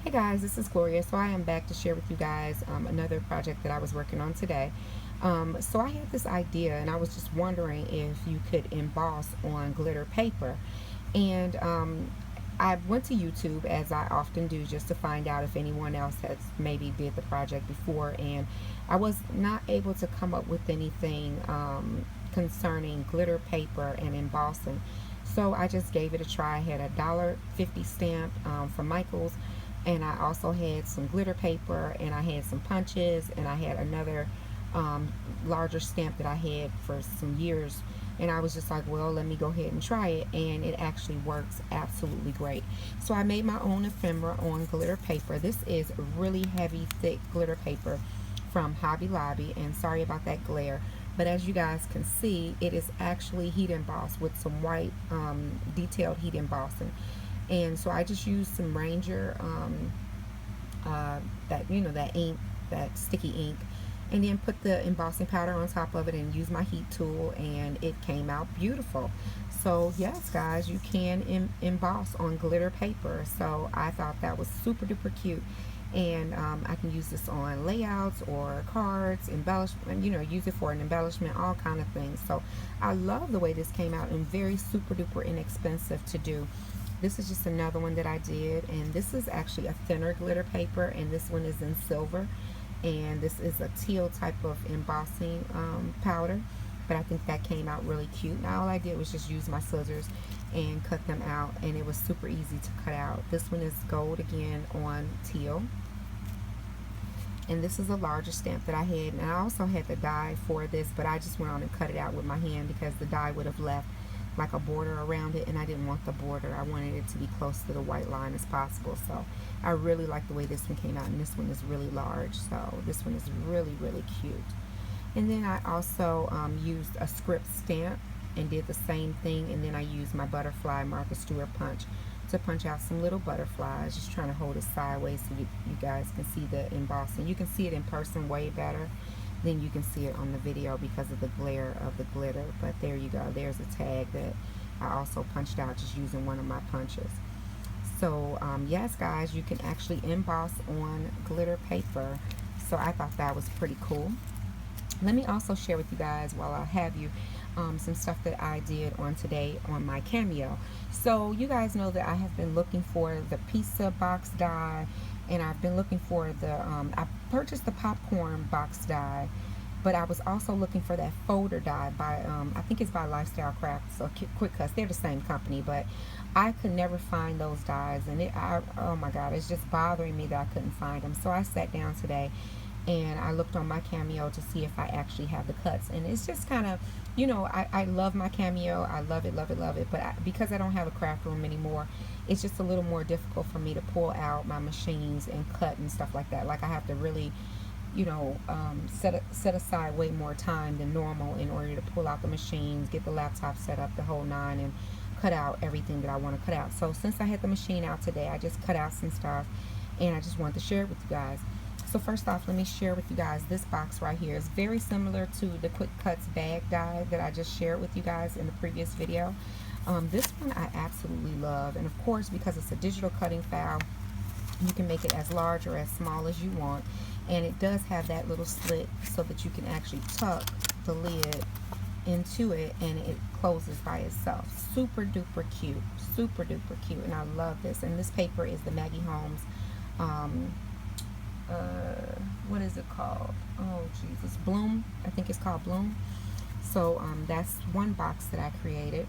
Hey guys, this is Gloria. So I am back to share with you guys another project that I was working on today. So I had this idea and I was just wondering if you could emboss on glitter paper. And I went to YouTube, as I often do, just to find out if anyone else has maybe did the project before. And I was not able to come up with anything concerning glitter paper and embossing. So I just gave it a try. I had a $1.50 stamp from Michael's, and I also had some glitter paper, and I had some punches, and I had another larger stamp that I had for some years. And I was just like, well, let me go ahead and try it, and it actually works absolutely great. So I made my own ephemera on glitter paper. This is really heavy, thick glitter paper from Hobby Lobby, and sorry about that glare, but as you guys can see, it is actually heat embossed with some white detailed heat embossing. And so I just used some Ranger, that that ink, that sticky ink, and then put the embossing powder on top of it and use my heat tool, and it came out beautiful. So yes guys, you can emboss on glitter paper. So I thought that was super duper cute, and I can use this on layouts or cards, embellishment, use it for an embellishment, all kind of things. So I love the way this came out, and very super duper inexpensive to do. This is just another one that I did, and this is actually a thinner glitter paper, and this one is in silver, and this is a teal type of embossing powder. But I think that came out really cute. Now all I did was just use my scissors and cut them out, and it was super easy to cut out. This one is gold again on teal, and this is a larger stamp that I had, and I also had the die for this, but I just went on and cut it out with my hand because the die would have left like a border around it, and I didn't want the border. I wanted it to be close to the white line as possible. So I really like the way this one came out, and this one is really large, so this one is really cute. And then I also used a script stamp and did the same thing, and then I used my butterfly Martha Stewart punch to punch out some little butterflies, just trying to hold it sideways so you guys can see the embossing. You can see it in person way better than you can see it on the video because of the glare of the glitter. But there you go, there's a tag that I also punched out just using one of my punches. So yes guys, you can actually emboss on glitter paper. So I thought that was pretty cool. Let me also share with you guys, while I have you, some stuff that I did on today on my Cameo. So you guys know that I have been looking for the pizza box die, and I've been looking for the I purchased the popcorn box die, but I was also looking for that folder die by I think it's by Lifestyle Crafts or Quick Cuts. They're the same company, but I could never find those dies, and oh my god, it's just bothering me that I couldn't find them. So I sat down today and I looked on my Cameo to see if I actually have the cuts, and it's just kind of, I love my Cameo. I love it, but because I don't have a craft room anymore, it's just a little more difficult for me to pull out my machines and cut and stuff like that. Like I have to really, set aside way more time than normal in order to pull out the machines, get the laptop set up, the whole nine, and cut out everything that I want to cut out. So since I had the machine out today, I just cut out some stuff, and I just wanted to share it with you guys. So first off, let me share with you guys this box right here. It's very similar to the Quick Cuts bag die that I just shared with you guys in the previous video. This one I absolutely love, and of course, because it's a digital cutting file, you can make it as large or as small as you want, and it does have that little slit so that you can actually tuck the lid into it, and it closes by itself. Super duper cute, and I love this. And this paper is the Maggie Holmes what is it called? Oh Jesus, Bloom. I think it's called Bloom. So that's one box that I created.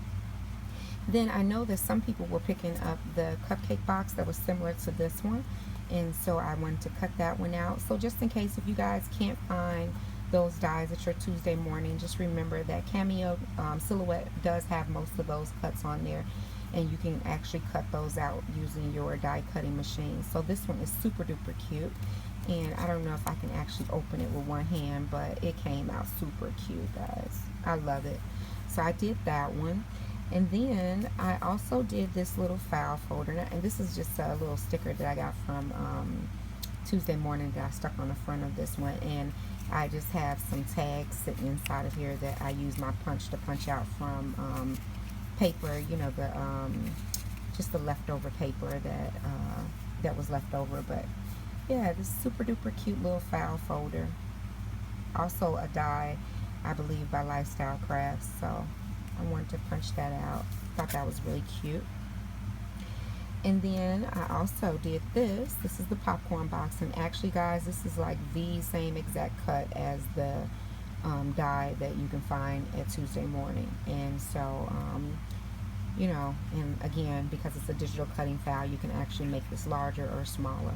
Then I know that some people were picking up the cupcake box that was similar to this one, and so I wanted to cut that one out. So just in case if you guys can't find those dies at your Tuesday morning, just remember that Cameo Silhouette does have most of those cuts on there, and you can actually cut those out using your die cutting machine. So this one is super duper cute, and I don't know if I can actually open it with one hand, but it came out super cute, guys. I love it. So I did that one. And then I also did this little file folder, and this is just a little sticker that I got from Tuesday morning that I stuck on the front of this one, and I just have some tags sitting inside of here that I use my punch to punch out from paper, just the leftover paper that that was left over. But yeah, this super duper cute little file folder. Also a die, I believe, by Lifestyle Crafts. So I wanted to punch that out. Thought that was really cute. And then I also did this. This is the popcorn box. And actually, guys, this is like the same exact cut as the die that you can find at Tuesday Morning. And so, you know, and again, because it's a digital cutting file, you can actually make this larger or smaller.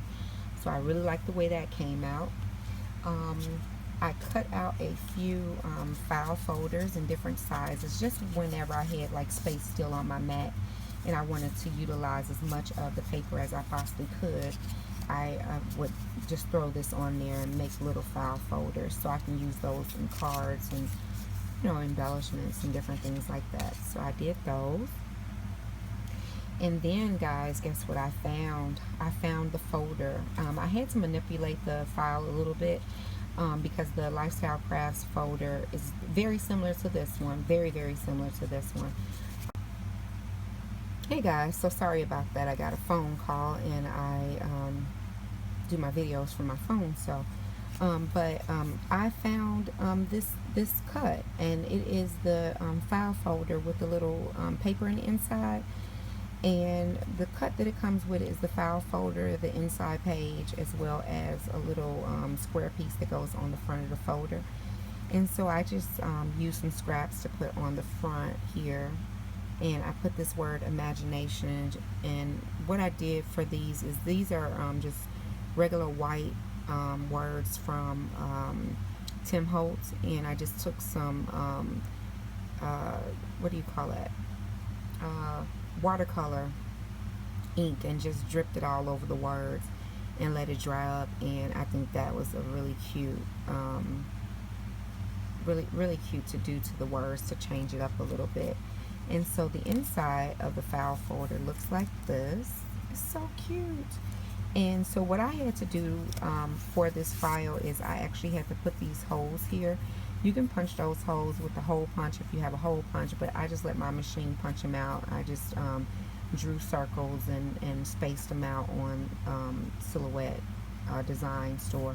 So I really like the way that came out. I cut out a few file folders in different sizes, just whenever I had like space still on my mat and I wanted to utilize as much of the paper as I possibly could. I would just throw this on there and make little file folders so I can use those in cards and, you know, embellishments and different things like that. So I did those. And then, guys, guess what I found? I found the folder. I had to manipulate the file a little bit because the Lifestyle Crafts folder is very similar to this one. Very, very similar to this one. Hey guys, so sorry about that. I got a phone call and I do my videos from my phone. So, I found this cut, and it is the file folder with the little paper on the inside. And the cut that it comes with is the file folder, the inside page, as well as a little square piece that goes on the front of the folder. And so I just used some scraps to put on the front here. And I put this word imagination, and what I did for these is these are just regular white words from Tim Holtz, and I just took some what do you call it, watercolor ink, and just dripped it all over the words and let it dry up. And I think that was a really cute really cute to do to the words, to change it up a little bit. And so the inside of the file folder looks like this. It's so cute. And so what I had to do for this file is I actually had to put these holes here. You can punch those holes with the hole punch if you have a hole punch, but I just let my machine punch them out. I just drew circles and spaced them out on Silhouette Design Store.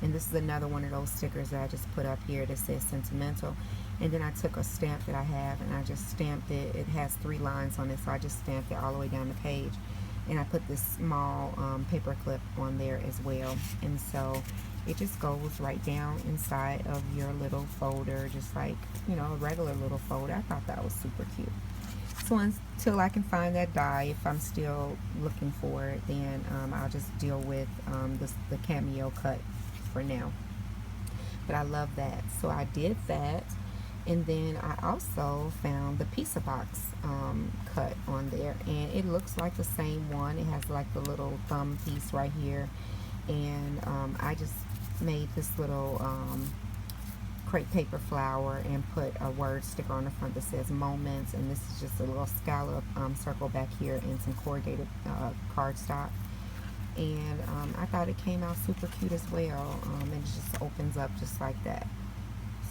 And this is another one of those stickers that I just put up here that says sentimental. And then I took a stamp that I have and I just stamped it. It has 3 lines on it, so I just stamped it all the way down the page. And I put this small paper clip on there as well. And so it just goes right down inside of your little folder, just like, you know, a regular little folder. I thought that was super cute. So until I can find that die, if I'm still looking for it, then I'll just deal with the cameo cut for now. But I love that. So I did that. And then I also found the pizza box cut on there, and it looks like the same one. It has like the little thumb piece right here, and I just made this little crepe paper flower and put a word sticker on the front that says moments, and this is just a little scallop circle back here and some corrugated cardstock. And I thought it came out super cute as well, and it just opens up just like that.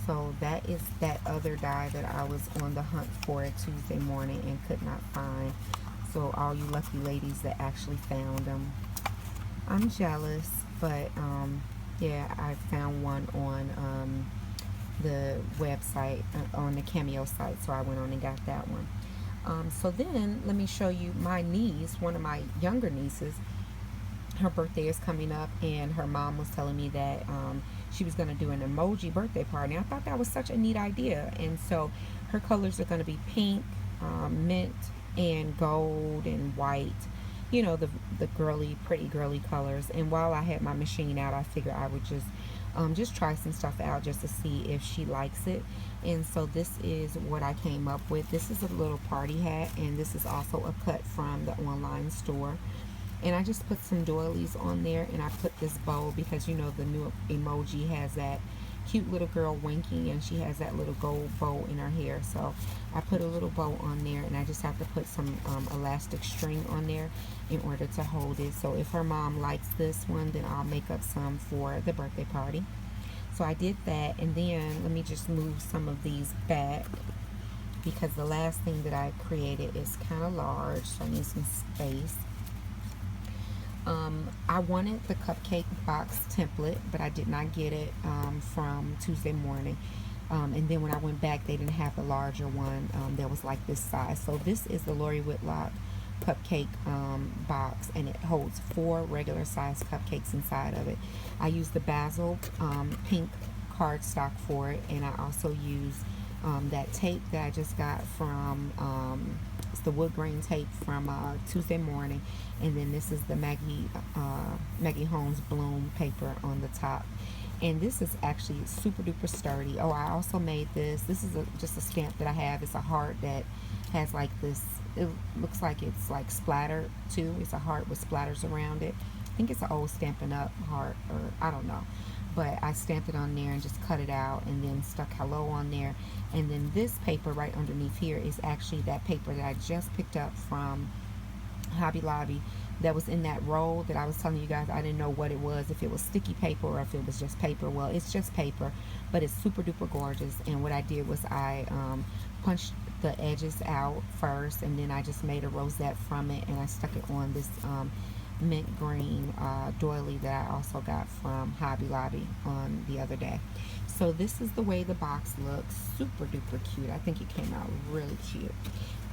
So that is that other die that I was on the hunt for at Tuesday Morning and could not find. So all you lucky ladies that actually found them, I'm jealous. But yeah, I found one on the website, on the Cameo site, so I went on and got that one. So then let me show you my niece, one of my younger nieces. Her birthday is coming up, and her mom was telling me that she was going to do an emoji birthday party. I thought that was such a neat idea. And so her colors are going to be pink, mint, and gold and white. You know, the girly, pretty girly colors. And while I had my machine out, I figured I would just try some stuff out just to see if she likes it. And so this is what I came up with. This is a little party hat, and this is also a cut from the online store. And I just put some doilies on there, and I put this bow because, you know, the new emoji has that cute little girl winking, and she has that little gold bow in her hair. So I put a little bow on there, and I just have to put some elastic string on there in order to hold it. So if her mom likes this one, then I'll make up some for the birthday party. So I did that, and then let me just move some of these back because the last thing that I created is kind of large, so I need some space. I wanted the Cupcake Box template, but I did not get it from Tuesday morning. And then when I went back, they didn't have the larger one that was like this size. So this is the Lori Whitlock Cupcake box, and it holds 4 regular size cupcakes inside of it. I used the basil pink cardstock for it, and I also used that tape that I just got from it's the wood grain tape from Tuesday morning, and then this is the Maggie Holmes Bloom paper on the top. And this is actually super duper sturdy. Oh, I also made this. This is just a stamp that I have. It's a heart that has like this, it looks like it's like splattered too. It's a heart with splatters around it. I think it's an old Stampin' Up! Heart, or I don't know. But I stamped it on there and just cut it out and then stuck hello on there. And then this paper right underneath here is actually that paper that I just picked up from Hobby Lobby that was in that roll that I was telling you guys. I didn't know what it was, if it was sticky paper or if it was just paper. Well, it's just paper, but it's super duper gorgeous. And what I did was I punched the edges out first, and then I just made a rosette from it, and I stuck it on this mint green doily that I also got from Hobby Lobby on the other day. So this is the way the box looks. Super duper cute. I think it came out really cute.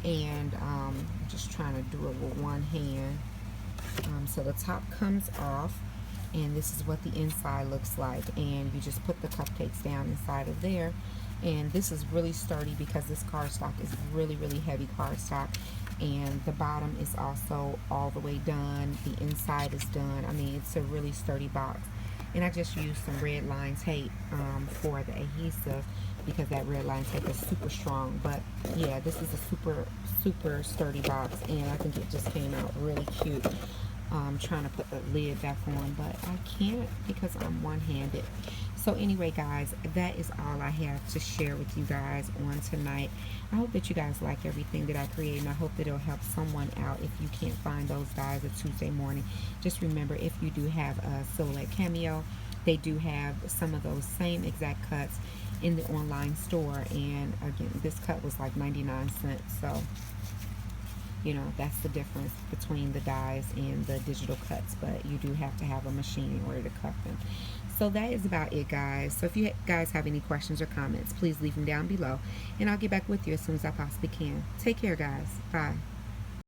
And I'm just trying to do it with one hand. So the top comes off, and this is what the inside looks like, and you just put the cupcakes down inside of there. And this is really sturdy because this cardstock is really heavy cardstock, and the bottom is also all the way done. The inside is done. I mean, it's a really sturdy box. And I just used some red line tape for the adhesive, because that red line tape is super strong. But yeah, this is a super sturdy box, and I think it just came out really cute. I'm trying to put the lid back on, but I can't because I'm one-handed. So anyway, guys, that is all I have to share with you guys on tonight. I hope that you guys like everything that I created, and I hope that it'll help someone out if you can't find those guys a Tuesday morning. Just remember, if you do have a Silhouette Cameo, they do have some of those same exact cuts in the online store. And again, this cut was like 99 cents. So, you know, that's the difference between the dies and the digital cuts, but you do have to have a machine in order to cut them. So that is about it, guys. So if you guys have any questions or comments, please leave them down below, and I'll get back with you as soon as I possibly can. Take care, guys. Bye.